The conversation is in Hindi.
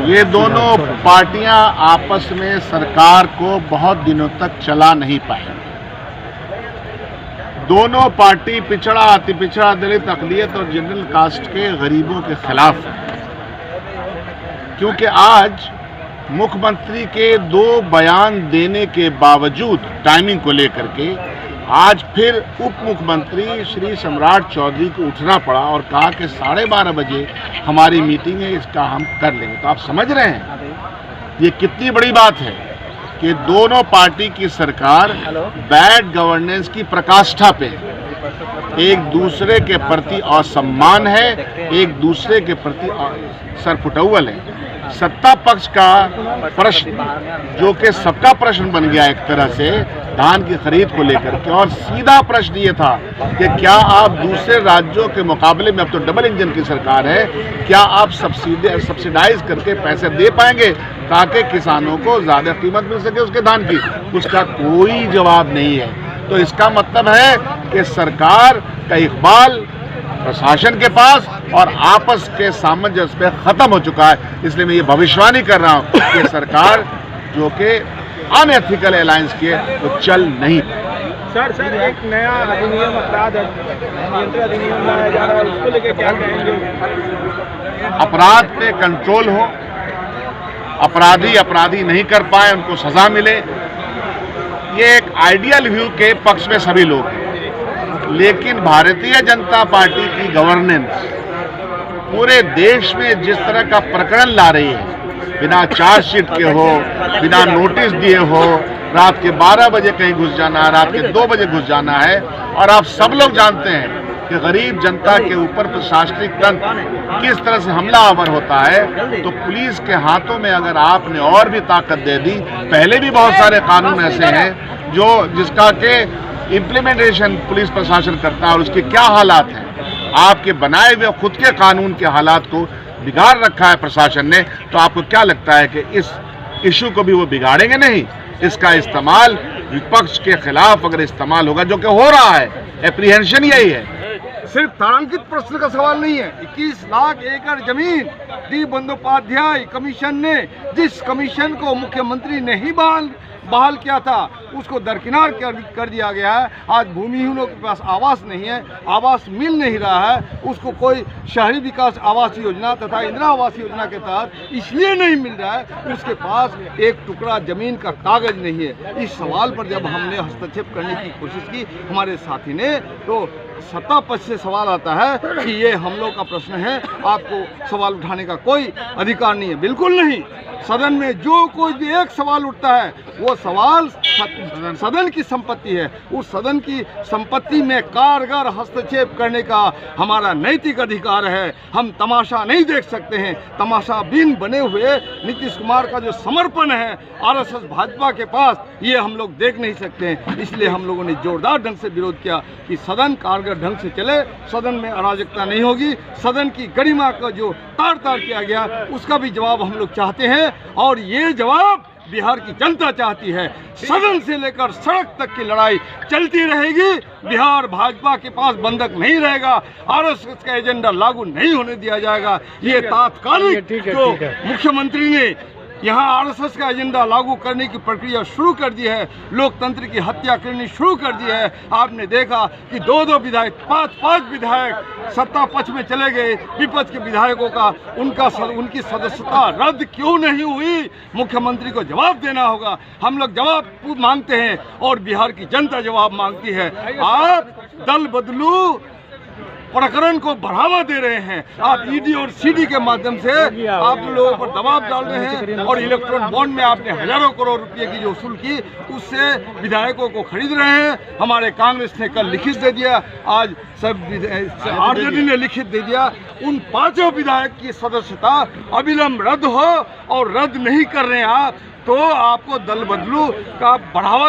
ये दोनों पार्टियां आपस में सरकार को बहुत दिनों तक चला नहीं पाएंगी। दोनों पार्टी पिछड़ा, अति पिछड़ा, दलित, अक़लियत और जनरल कास्ट के गरीबों के खिलाफ है। क्योंकि आज मुख्यमंत्री के 2 बयान देने के बावजूद टाइमिंग को लेकर के आज फिर उप मुख्यमंत्री श्री सम्राट चौधरी को उठना पड़ा और कहा कि 12:30 बजे हमारी मीटिंग है, इसका हम कर लेंगे। तो आप समझ रहे हैं ये कितनी बड़ी बात है कि दोनों पार्टी की सरकार बैड गवर्नेंस की प्रकाष्ठा पे एक दूसरे के प्रति असम्मान है, एक दूसरे के प्रति सरफुटौल है। सत्ता पक्ष का प्रश्न जो कि सबका प्रश्न बन गया एक तरह से धान की खरीद को लेकर के, और सीधा प्रश्न ये था कि क्या आप दूसरे राज्यों के मुकाबले में, अब तो डबल इंजन की सरकार है, क्या आप सब्सिडाइज करके पैसे दे पाएंगे ताकि किसानों को ज्यादा कीमत मिल सके उसके धान की? उसका कोई जवाब नहीं है। तो इसका मतलब है कि सरकार का इकबाल प्रशासन के पास और आपस के सामंजस्य पे खत्म हो चुका है। इसलिए मैं ये भविष्यवाणी कर रहा हूँ कि सरकार जो कि अनएथिकल अलायंस की है वो चल नहीं। सर एक नया अधिनियम, अपराध नियंत्रण अधिनियम लाया जा रहा है, उसको लेकर क्या कहेंगे? अपराध पे कंट्रोल हो, अपराधी नहीं कर पाए उनको सजा मिले, ये एक आइडियल व्यू के पक्ष में सभी लोग हैं। लेकिन भारतीय जनता पार्टी की गवर्नेंस पूरे देश में जिस तरह का प्रकरण ला रही है, बिना चार्जशीट के हो, बिना नोटिस दिए हो, रात के 12 बजे कहीं घुस जाना है, रात के 2 बजे घुस जाना है, और आप सब लोग जानते हैं कि गरीब जनता के ऊपर प्रशासनिक तंत्र किस तरह से हमलावर होता है। तो पुलिस के हाथों में अगर आपने और भी ताकत दे दी, पहले भी बहुत सारे कानून ऐसे हैं जो जिसका के इम्प्लीमेंटेशन पुलिस प्रशासन करता है और उसके क्या हालात हैं, आपके बनाए हुए खुद के कानून के हालात को बिगाड़ रखा है प्रशासन ने। तो आपको क्या लगता है कि इस इशू को भी वो बिगाड़ेंगे? नहीं, इसका इस्तेमाल विपक्ष के खिलाफ अगर इस्तेमाल होगा, जो कि हो रहा है, एप्रीहेंशन यही है। सिर्फ तारांकित प्रश्न का सवाल नहीं है। 21 लाख एकड़ जमीन डी बंदोपाध्याय कमीशन ने, जिस कमीशन को मुख्यमंत्री ने ही बहाल किया था, उसको दरकिनार कर दिया गया है। आज भूमिहीनों के पास आवास नहीं है, आवास मिल नहीं रहा है, उसको कोई शहरी विकास आवास योजना तथा इंदिरा आवास योजना के तहत इसलिए नहीं मिल रहा है, उसके पास एक टुकड़ा जमीन का कागज नहीं है। इस सवाल पर जब हमने हस्तक्षेप करने की कोशिश की हमारे साथी ने, तो सत्ता पक्ष से सवाल आता है कि ये हम लोग का प्रश्न है, आपको सवाल उठाने का कोई अधिकार नहीं है। बिल्कुल नहीं। सदन में जो कोई भी एक सवाल उठता है वो सवाल सदन की संपत्ति है। उस सदन की संपत्ति में कारगर हस्तक्षेप करने का हमारा नैतिक अधिकार है। हम तमाशा नहीं देख सकते हैं। तमाशाबीन बने हुए नीतीश कुमार का जो समर्पण है आरएसएस भाजपा के पास, ये हम लोग देख नहीं सकते हैं। इसलिए हम लोगों ने जोरदार ढंग से विरोध किया कि सदन कारगर ढंग से चले, सदन में अराजकता नहीं होगी। सदन की गरिमा का जो तार किया गया उसका भी जवाब हम लोग चाहते हैं, और ये जवाब बिहार की जनता चाहती है। सदन से लेकर सड़क तक की लड़ाई चलती रहेगी। बिहार भाजपा के पास बंधक नहीं रहेगा, आरएसएस का एजेंडा लागू नहीं होने दिया जाएगा। ये तात्कालिक जो मुख्यमंत्री ने यहाँ आरएसएस का एजेंडा लागू करने की प्रक्रिया शुरू कर दी है, लोकतंत्र की हत्या करनी शुरू कर दी है। आपने देखा कि 2-2 विधायक, 5-5 विधायक सत्ता पक्ष में चले गए। विपक्ष के विधायकों का उनकी सदस्यता रद्द क्यों नहीं हुई? मुख्यमंत्री को जवाब देना होगा। हम लोग जवाब मांगते हैं और बिहार की जनता जवाब मांगती है। आप दल बदलू प्रकरण को बढ़ावा दे रहे हैं। आप ईडी और सीडी के माध्यम से आप लोगों पर दबाव डाल रहे हैं, और इलेक्ट्रॉन बॉन्ड में आपने हजारों करोड़ रुपए की जो वसूल की, उससे विधायकों को खरीद रहे हैं। हमारे कांग्रेस ने कल लिखित दे दिया, आज सब आरजेडी ने लिखित दे दिया। उन 5 विधायक की सदस्यता अविलंब रद्द हो, और रद्द नहीं कर रहे हैं आप, तो आपको दल बदलू का बढ़ावा